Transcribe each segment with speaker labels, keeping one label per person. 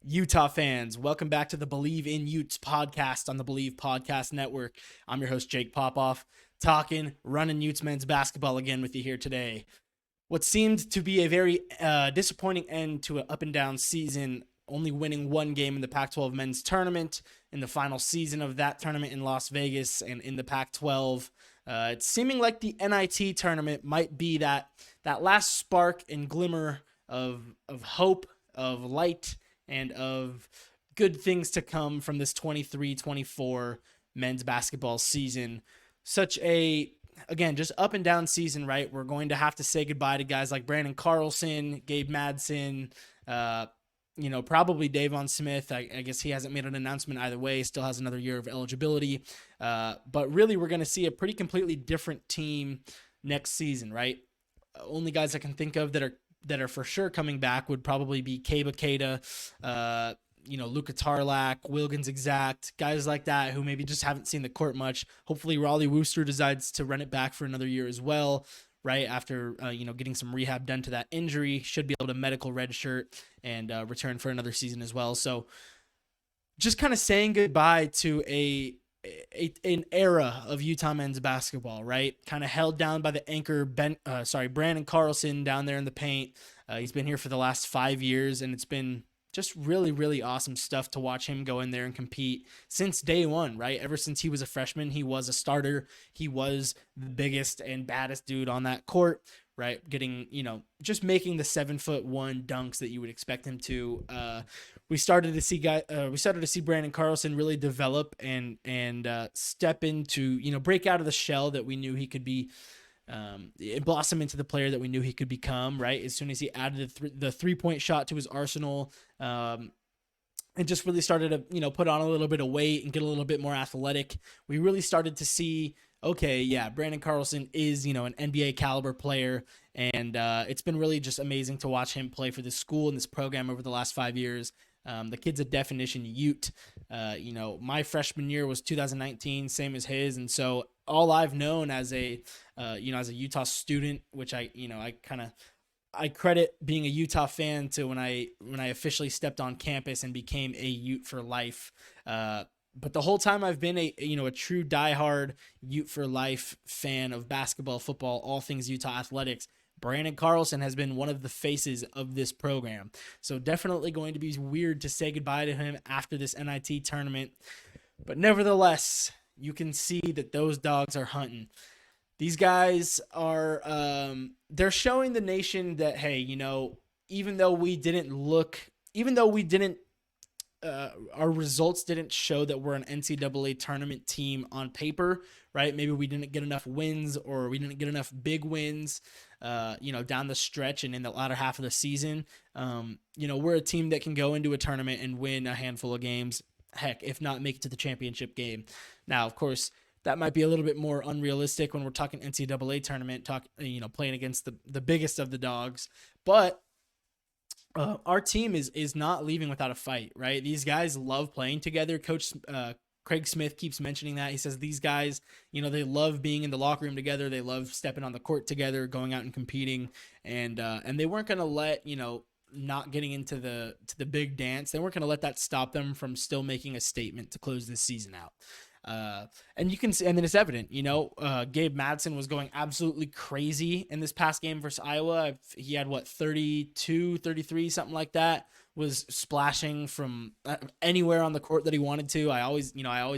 Speaker 1: Utah fans, welcome back to the Believe in Utes podcast on the Believe Podcast Network. I'm your host, Jake Popoff, talking, running Utes men's basketball again with you here today. What seemed to be a very disappointing end to an up and down season, only winning one game in the Pac-12 men's tournament in the final season of that tournament in Las Vegas and in the Pac-12. It's seeming like the NIT tournament might be that last spark and glimmer of hope, of light, and of good things to come from this 23-24 men's basketball season. Such a, again, just up and down season, right? We're going to have to say goodbye to guys like Branden Carlson, Gabe Madsen, probably Davon Smith. I guess he hasn't made an announcement either way. Still has another year of eligibility. But really, we're going to see a pretty completely different team next season, right? Only guys I can think of that are for sure coming back would probably be Kaba Keita, Luka Tarlac, Wilkins Exact, guys like that who maybe just haven't seen the court much. Hopefully Raleigh Wooster decides to run it back for another year as well, right? After, getting some rehab done to that injury, should be able to medical redshirt and return for another season as well. So just kind of saying goodbye to an era of Utah men's basketball, right? Kind of held down by the anchor Branden Carlson down there in the paint. He's been here for the last 5 years, and it's been just really, really awesome stuff to watch him go in there and compete since day one, right? Ever since he was a freshman, he was a starter. He was the biggest and baddest dude on that court, right? Getting, just making the 7'1" dunks that you would expect him to. We started to see Branden Carlson really develop and step into, break out of the shell that we knew he could be, blossom into the player that we knew he could become, right? As soon as he added the 3-point shot to his arsenal, and just really started to, put on a little bit of weight and get a little bit more athletic, we really started to see, okay, yeah, Branden Carlson is, an NBA caliber player. And it's been really just amazing to watch him play for this school and this program over the last 5 years. The kid's a definition Ute. My freshman year was 2019, same as his. And so all I've known as a Utah student, which I credit being a Utah fan to when I officially stepped on campus and became a Ute for life. But the whole time I've been a true diehard Ute for life fan of basketball, football, all things Utah athletics. Branden Carlson has been one of the faces of this program. So definitely going to be weird to say goodbye to him after this NIT tournament. But nevertheless, you can see that those dogs are hunting. These guys are, they're showing the nation that, hey, even though we didn't, our results didn't show that we're an NCAA tournament team on paper, right? Maybe we didn't get enough wins or we didn't get enough big wins, down the stretch and in the latter half of the season. We're a team that can go into a tournament and win a handful of games. Heck, if not make it to the championship game. Now, of course, that might be a little bit more unrealistic when we're talking NCAA tournament, playing against the biggest of the dogs. But our team is not leaving without a fight, right? These guys love playing together. Coach Craig Smith keeps mentioning that. He says these guys, they love being in the locker room together. They love stepping on the court together, going out and competing, and they weren't going to let, not getting into the big dance. They weren't going to let that stop them from still making a statement to close this season out. And you can see, and then it's evident, Gabe Madsen was going absolutely crazy in this past game versus Iowa. He had 32, 33, something like that, was splashing from anywhere on the court that he wanted to. I always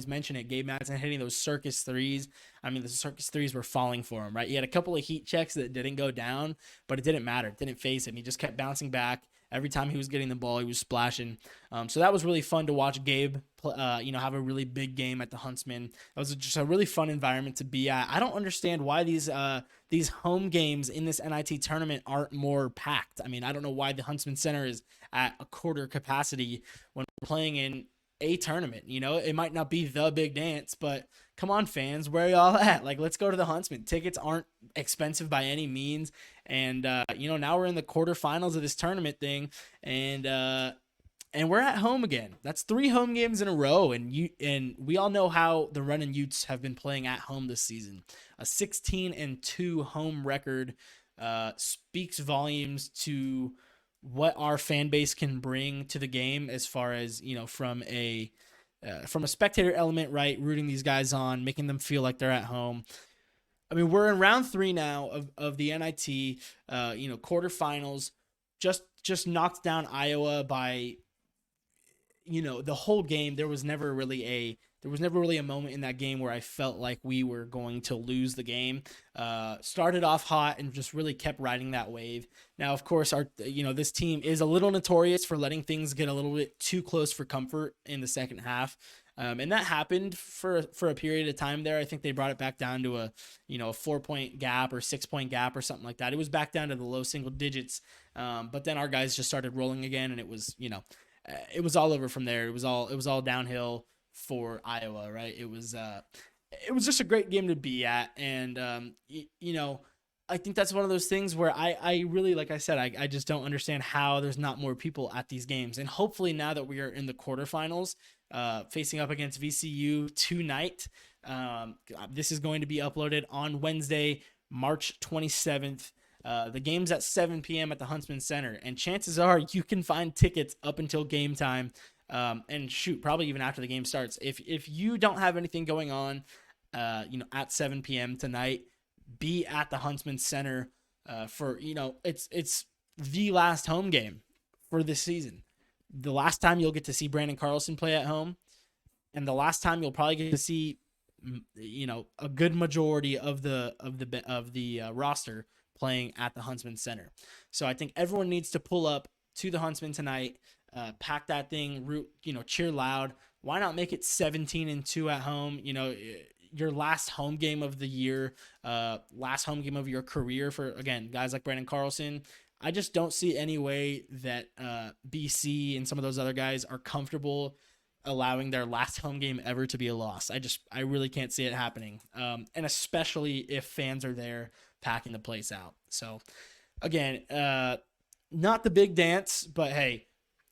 Speaker 1: mention it. Gabe Madsen hitting those circus threes. I mean, the circus threes were falling for him, right? He had a couple of heat checks that didn't go down, but it didn't matter. It didn't phase him. He just kept bouncing back. Every time he was getting the ball, he was splashing. So that was really fun to watch Gabe, have a really big game at the Huntsman. It was just a really fun environment to be at. I don't understand why these home games in this NIT tournament aren't more packed. I mean, I don't know why the Huntsman Center is at a quarter capacity when we're playing in a tournament. It might not be the big dance, but come on, fans, where are y'all at? Like, let's go to the Huntsman. Tickets aren't expensive by any means. And, now we're in the quarterfinals of this tournament thing. And we're at home again. That's 3 home games in a row. And we all know how the Runnin' Utes have been playing at home this season. A 16-2 home record speaks volumes to what our fan base can bring to the game as far as, from a spectator element, right? Rooting these guys on, making them feel like they're at home. I mean, we're in round 3 now of the NIT, quarterfinals. Just knocked down Iowa by, the whole game. There was never really a moment in that game where I felt like we were going to lose the game. Started off hot and just really kept riding that wave. Now, of course, this team is a little notorious for letting things get a little bit too close for comfort in the second half. And that happened for a period of time there. I think they brought it back down to a 4-point gap or 6-point gap or something like that. It was back down to the low single digits. But then our guys just started rolling again, and it was all over from there. It was all downhill for Iowa, right? It was just a great game to be at, and I think that's one of those things where I really, like I said, I just don't understand how there's not more people at these games. And hopefully now that we are in the quarterfinals, facing up against VCU tonight, this is going to be uploaded on Wednesday, March 27th. The game's at 7 p.m. at the Huntsman Center, and chances are you can find tickets up until game time. And shoot, probably even after the game starts. If you don't have anything going on, at 7 p.m. tonight, be at the Huntsman Center for it's the last home game for this season. The last time you'll get to see Branden Carlson play at home, and the last time you'll probably get to see a good majority of the roster playing at the Huntsman Center. So I think everyone needs to pull up to the Huntsman tonight, pack that thing, cheer loud. Why not make it 17-2 at home? Your last home game of the year, last home game of your career for, again, guys like Branden Carlson. I just don't see any way that BC and some of those other guys are comfortable allowing their last home game ever to be a loss. I really can't see it happening. And especially if fans are there packing the place out. So again, not the big dance, but hey,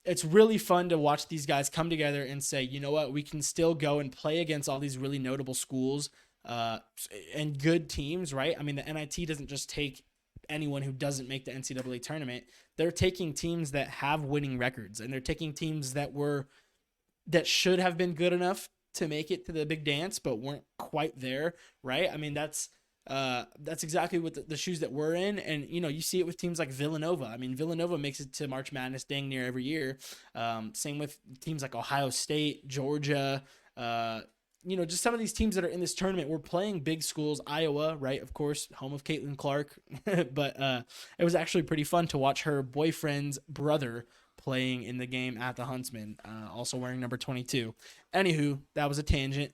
Speaker 1: it's really fun to watch these guys come together and say, you know what, we can still go and play against all these really notable schools and good teams, right? I mean, the NIT doesn't just take anyone who doesn't make the NCAA tournament. They're taking teams that have winning records, and they're taking teams that should have been good enough to make it to the big dance, but weren't quite there, right? I mean, that's exactly what the shoes that we're in. And, you see it with teams like Villanova. I mean, Villanova makes it to March Madness dang near every year. Same with teams like Ohio State, Georgia, just some of these teams that are in this tournament. We're playing big schools, Iowa, right? Of course, home of Caitlin Clark. But it was actually pretty fun to watch her boyfriend's brother playing in the game at the Huntsman, also wearing number 22. Anywho, that was a tangent.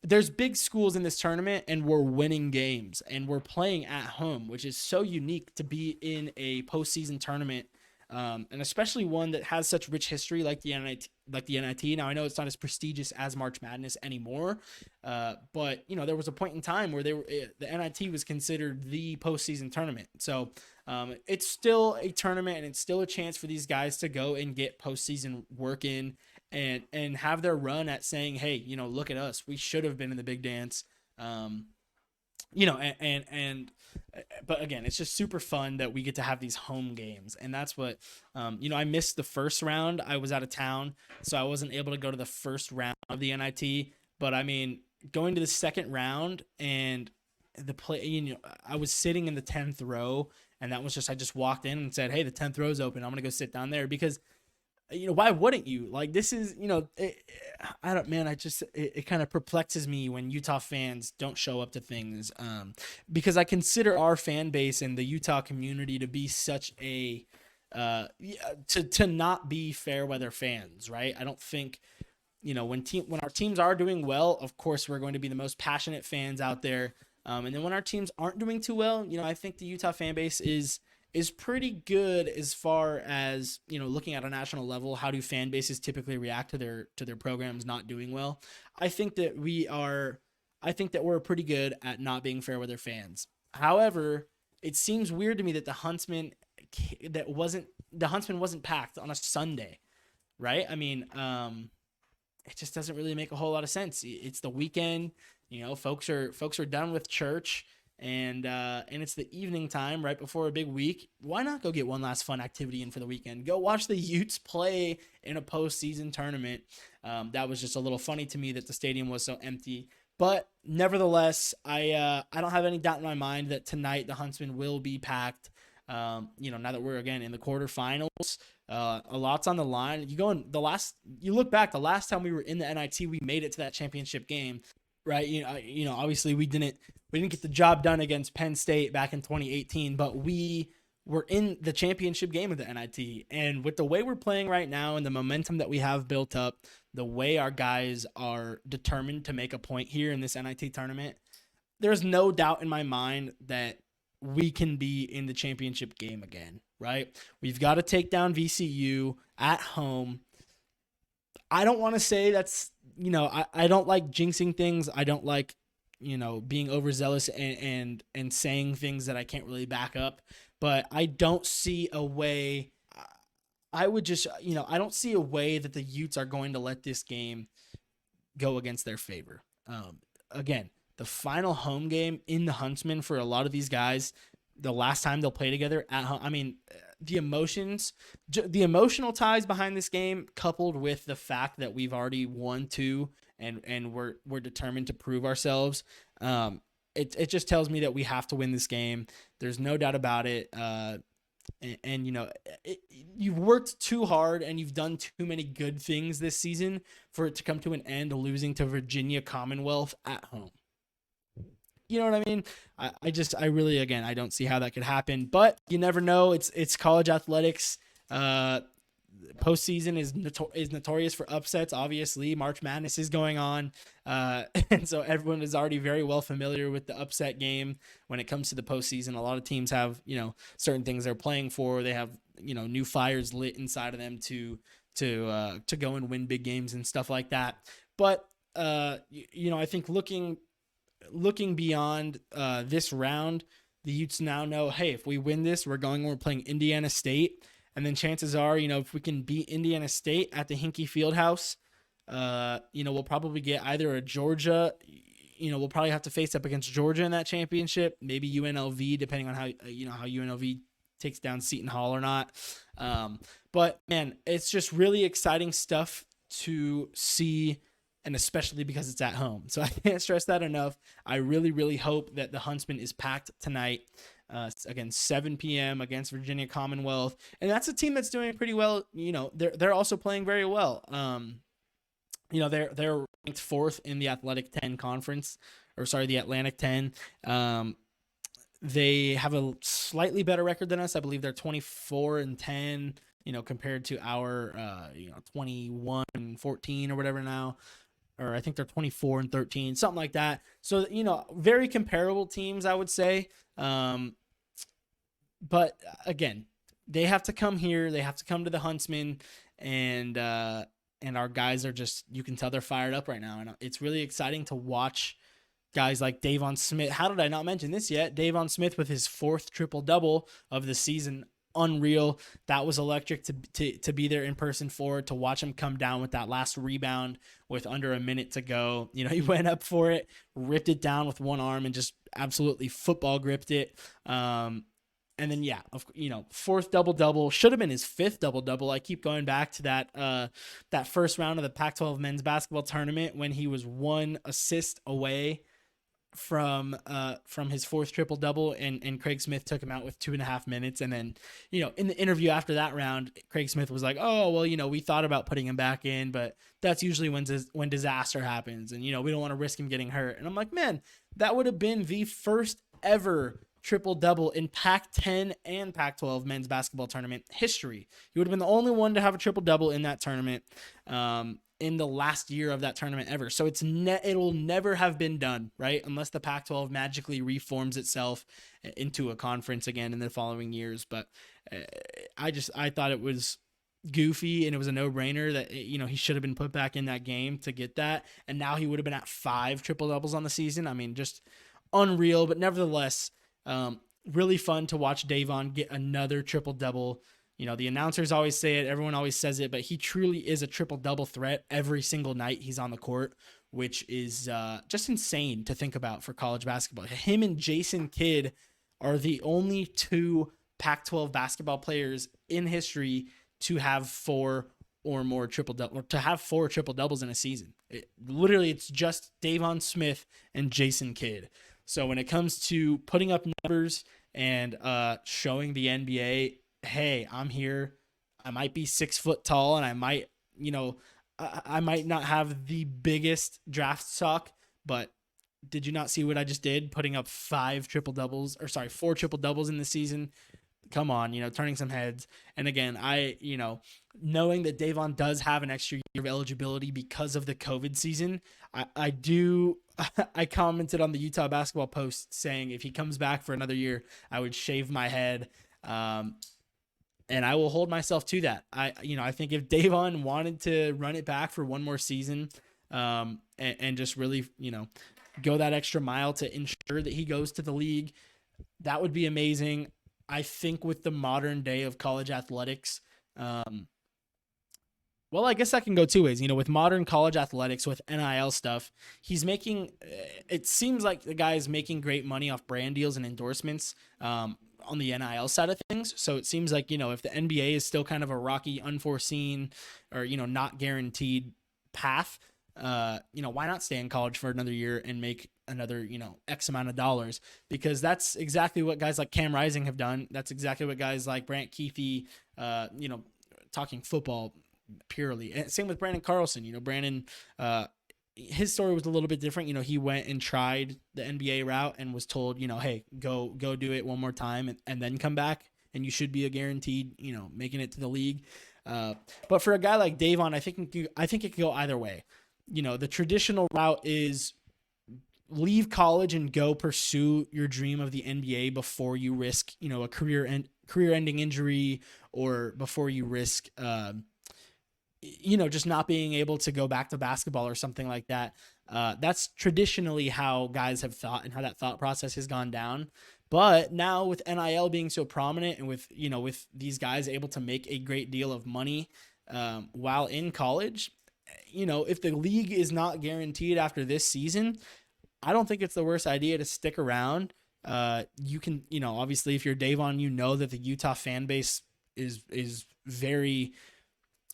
Speaker 1: There's big schools in this tournament, and we're winning games, and we're playing at home, which is so unique to be in a postseason tournament, and especially one that has such rich history like the NIT. Now, I know it's not as prestigious as March Madness anymore, but there was a point in time where the NIT was considered the postseason tournament. So it's still a tournament, and it's still a chance for these guys to go and get postseason work in, and have their run at saying, hey, look at us. We should have been in the big dance. But again, it's just super fun that we get to have these home games. And that's what, I missed the first round. I was out of town, so I wasn't able to go to the first round of the NIT. But I mean, going to the second round and I was sitting in the 10th row, and that was just, I just walked in and said, hey, the 10th row is open. I'm going to go sit down there because why wouldn't you? Like, this is, it kind of perplexes me when Utah fans don't show up to things, because I consider our fan base and the Utah community to be such to not be fair weather fans, right? I don't think, when our teams are doing well, of course, we're going to be the most passionate fans out there. And then when our teams aren't doing too well, I think the Utah fan base is pretty good as far as, looking at a national level. How do fan bases typically react to their programs not doing well? I think that we're pretty good at not being fair weather fans. However, it seems weird to me that the Huntsman wasn't packed on a Sunday, right? I mean, it just doesn't really make a whole lot of sense. It's the weekend, folks are done with church. and it's the evening time right before a big week. Why not go get one last fun activity in for the weekend? Go watch the Utes play in a postseason tournament. That was just a little funny to me that the stadium was so empty. But nevertheless, I don't have any doubt in my mind that tonight the Huntsman will be packed. Now that we're again in the quarterfinals, a lot's on the line. You look back, the last time we were in the NIT, we made it to that championship game, right? Obviously we didn't get the job done against Penn State back in 2018, but we were in the championship game of the NIT. And with the way we're playing right now and the momentum that we have built up, the way our guys are determined to make a point here in this NIT tournament, there's no doubt in my mind that we can be in the championship game again, right? We've got to take down VCU at home. I don't want to say that's, I don't like jinxing things. I don't like, being overzealous and saying things that I can't really back up, but I don't see a way. I would just, I don't see a way that the Utes are going to let this game go against their favor. Again, the final home game in the Huntsman for a lot of these guys, the last time they'll play together at home. I mean, the emotional ties behind this game, coupled with the fact that we've already won two and we're determined to prove ourselves. It just tells me that we have to win this game. There's no doubt about it. You've worked too hard and you've done too many good things this season for it to come to an end losing to Virginia Commonwealth at home. You know what I mean? I really, again, I don't see how that could happen, but you never know. It's college athletics. Postseason is notorious for upsets. Obviously, March Madness is going on, and so everyone is already very well familiar with the upset game when it comes to the postseason. A lot of teams have certain things they're playing for. They have new fires lit inside of them to go and win big games and stuff like that. But I think looking beyond this round, the Utes now know, hey, if we win this, we're playing Indiana State. And then chances are, if we can beat Indiana State at the Hinkie Fieldhouse, we'll probably get either a Georgia, we'll probably have to face up against Georgia in that championship, maybe UNLV, depending on how UNLV takes down Seton Hall or not. But man, it's just really exciting stuff to see, and especially because it's at home. So I can't stress that enough. I really, really hope that the Huntsman is packed tonight. Again, 7 p.m. against Virginia Commonwealth, and that's a team that's doing pretty well. They're also playing very well. They're ranked fourth in the Atlantic 10 conference, the Atlantic 10. They have a slightly better record than us. I believe they're 24-10. Compared to our 21-14 or whatever now. Or I think they're 24-13, something like that. So, very comparable teams, I would say. But again, they have to come here. They have to come to the Huntsman, and our guys are just, you can tell they're fired up right now. And it's really exciting to watch guys like Davon Smith. How did I not mention this yet? Davon Smith with his fourth triple-double of the season. Unreal. That was electric to be there in person for, to watch him come down with that last rebound with under a minute to go. He went up for it, ripped it down with one arm and just absolutely football gripped it. And then, fourth double-double, should have been his fifth double-double. I keep going back to that first round of the Pac-12 men's basketball tournament when he was one assist away from his fourth triple double, and Craig Smith took him out with 2.5 minutes. And then, in the interview after that round, Craig Smith was like, oh, well, we thought about putting him back in, but that's usually when disaster happens. And, we don't want to risk him getting hurt. And I'm like, man, that would have been the first ever triple double in Pac-10 and Pac-12 men's basketball tournament history. He would have been the only one to have a triple double in that tournament. In the last year of that tournament ever. So it'll never have been done, right? Unless the Pac-12 magically reforms itself into a conference again in the following years. But I thought it was goofy, and it was a no-brainer that he should have been put back in that game to get that. And now he would have been at 5 triple doubles on the season. I mean, just unreal. But nevertheless, really fun to watch Davon get another triple double. The announcers always say it, everyone always says it, but he truly is a triple double threat every single night he's on the court, which is just insane to think about for college basketball. Him and Jason Kidd are the only two Pac-12 basketball players in history to have four or more triple double, or to have four triple doubles in a season. Literally, it's just Davon Smith and Jason Kidd. So when it comes to putting up numbers and showing the NBA, hey, I'm here. I might be 6 foot tall, and I might, I might not have the biggest draft stock, but did you not see what I just did? Putting up four triple doubles in the season. Come on, turning some heads. And again, knowing that Davon does have an extra year of eligibility because of the COVID season, I commented on the Utah Basketball Post saying if he comes back for another year, I would shave my head. And I will hold myself to that. I think if Davon wanted to run it back for one more season, and just really, go that extra mile to ensure that he goes to the league, that would be amazing. I think with the modern day of college athletics, well, I guess that can go two ways. With modern college athletics, with NIL stuff, it seems like the guy is making great money off brand deals and endorsements on the NIL side of things. So it seems like, if the NBA is still kind of a rocky, unforeseen, or, not guaranteed path, why not stay in college for another year and make another, X amount of dollars? Because that's exactly what guys like Cam Rising have done. That's exactly what guys like Brant Keithy, talking football purely. And same with Branden Carlson. Branden, his story was a little bit different. He went and tried the NBA route and was told, hey, go do it one more time and then come back, and you should be a guaranteed, making it to the league. But for a guy like Davon, I think it could go either way. The traditional route is leave college and go pursue your dream of the NBA before you risk, a career-ending injury, or before you risk, just not being able to go back to basketball or something like that. That's traditionally how guys have thought and how that thought process has gone down. But now with NIL being so prominent, and with these guys able to make a great deal of money while in college, if the league is not guaranteed after this season, I don't think it's the worst idea to stick around. You can, obviously if you're Davon, that the Utah fan base is very,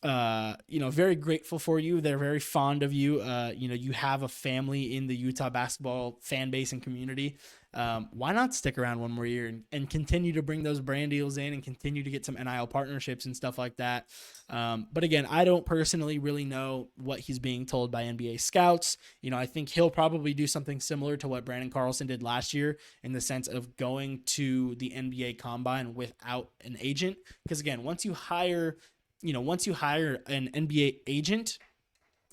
Speaker 1: very grateful for you. They're very fond of you. You have a family in the Utah basketball fan base and community. Why not stick around one more year and continue to bring those brand deals in and continue to get some NIL partnerships and stuff like that? But again, I don't personally really know what he's being told by NBA scouts. I think he'll probably do something similar to what Branden Carlson did last year, in the sense of going to the NBA combine without an agent. Because again, once you hire an NBA agent,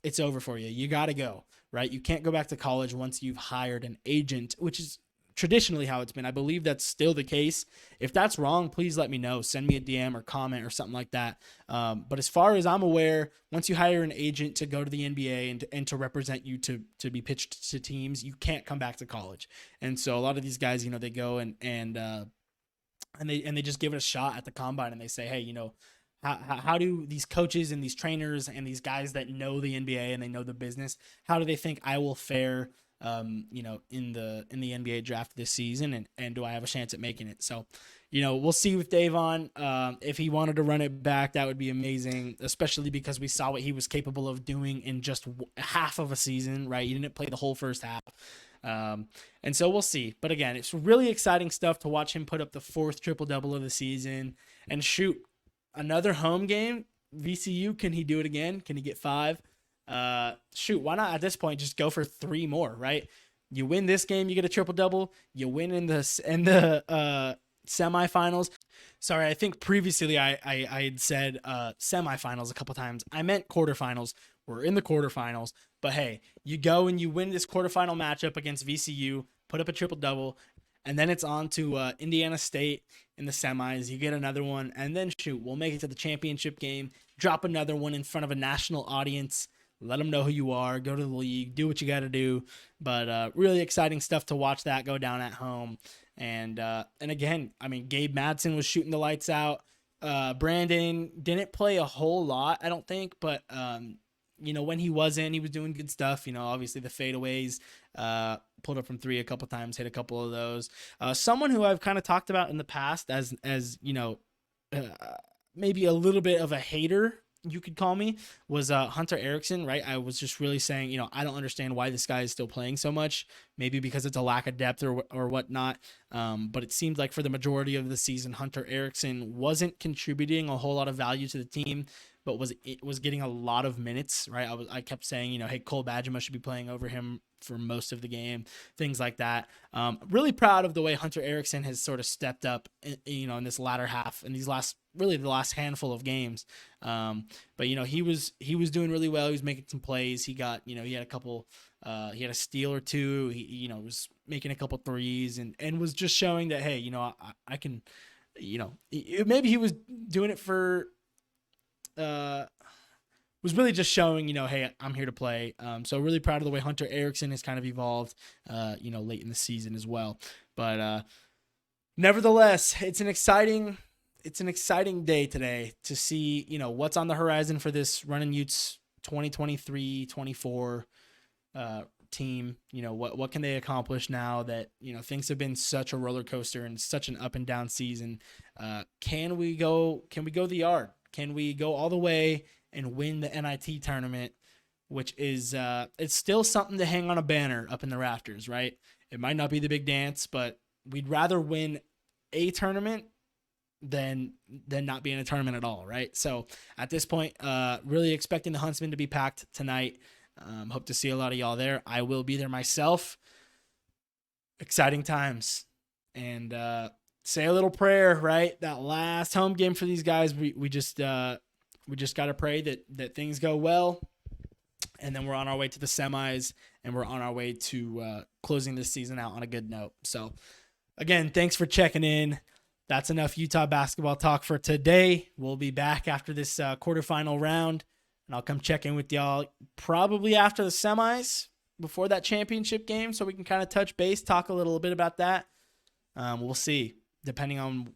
Speaker 1: it's over for you. You got to go, right? You can't go back to college once you've hired an agent, which is traditionally how it's been. I believe that's still the case. If that's wrong, please let me know. Send me a DM or comment or something like that. But as far as I'm aware, once you hire an agent to go to the NBA and to represent you to be pitched to teams, you can't come back to college. And so a lot of these guys, they go and they just give it a shot at the combine, and they say, hey, how do these coaches and these trainers and these guys that know the NBA and they know the business, how do they think I will fare, in the NBA draft this season, and do I have a chance at making it? So, we'll see with Davon. If he wanted to run it back, that would be amazing, especially because we saw what he was capable of doing in just half of a season, right? He didn't play the whole first half. And so we'll see. But again, it's really exciting stuff to watch him put up the 4th triple-double of the season, and shoot, another home game, VCU, can he do it again? Can he get 5? Shoot, why not at this point just go for 3 more, right? You win this game, you get a triple-double. You win in the semifinals. Sorry, I think previously I had said semifinals a couple times. I meant quarterfinals. We're in the quarterfinals. But hey, you go and you win this quarterfinal matchup against VCU, put up a triple-double, and then it's on to Indiana State in the semis. You get another one, and then shoot, we'll make it to the championship game, drop another one in front of a national audience, let them know who you are, go to the league, do what you got to do. But really exciting stuff to watch that go down at home. And again, I mean, Gabe Madsen was shooting the lights out. Branden didn't play a whole lot, I don't think, but when he was in, he was doing good stuff. Obviously the fadeaways, pulled up from three a couple times, hit a couple of those. Someone who I've kind of talked about in the past as uh, maybe a little bit of a hater, you could call me, was Hunter Erickson, right? I was just really saying, I don't understand why this guy is still playing so much. Maybe because it's a lack of depth or whatnot. But it seemed like for the majority of the season, Hunter Erickson wasn't contributing a whole lot of value to the team, but was getting a lot of minutes, right? I kept saying, hey, Cole Badgema should be playing over him for most of the game, things like that. Really proud of the way Hunter Erickson has sort of stepped up, in this latter half, in these the last handful of games. But he was doing really well. He was making some plays. He got, he had a couple, he had a steal or two. He, was making a couple threes and was just showing that, hey, I can, maybe he was doing it for, was really just showing, hey, I'm here to play. So really proud of the way Hunter Erickson has kind of evolved, late in the season as well. But nevertheless, it's an exciting day today to see, what's on the horizon for this Runnin' Utes 2023-24 team. What can they accomplish now that, things have been such a roller coaster and such an up and down season? Can we go the yard? Can we go all the way and win the NIT tournament, which is it's still something to hang on a banner up in the rafters, right? It might not be the big dance, but we'd rather win a tournament than not be in a tournament at all, right? So at this point, really expecting the Huntsman to be packed tonight. Hope to see a lot of y'all there. I will be there myself. Exciting times. And say a little prayer, right? That last home game for these guys, we just got to pray that things go well. And then we're on our way to the semis, and we're on our way to closing this season out on a good note. So again, thanks for checking in. That's enough Utah basketball talk for today. We'll be back after this quarterfinal round, and I'll come check in with y'all probably after the semis, before that championship game, so we can kind of touch base, talk a little bit about that. We'll see. Depending on,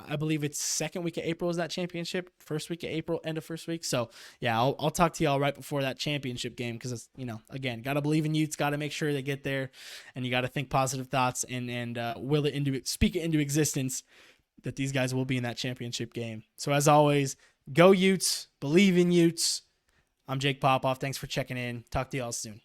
Speaker 1: I believe it's second week of April is that championship, first week of April, end of first week. So yeah, I'll talk to y'all right before that championship game, because it's, again, got to believe in Utes, got to make sure they get there, and you got to think positive thoughts and speak it into existence that these guys will be in that championship game. So as always, go Utes, believe in Utes. I'm Jake Popoff. Thanks for checking in. Talk to y'all soon.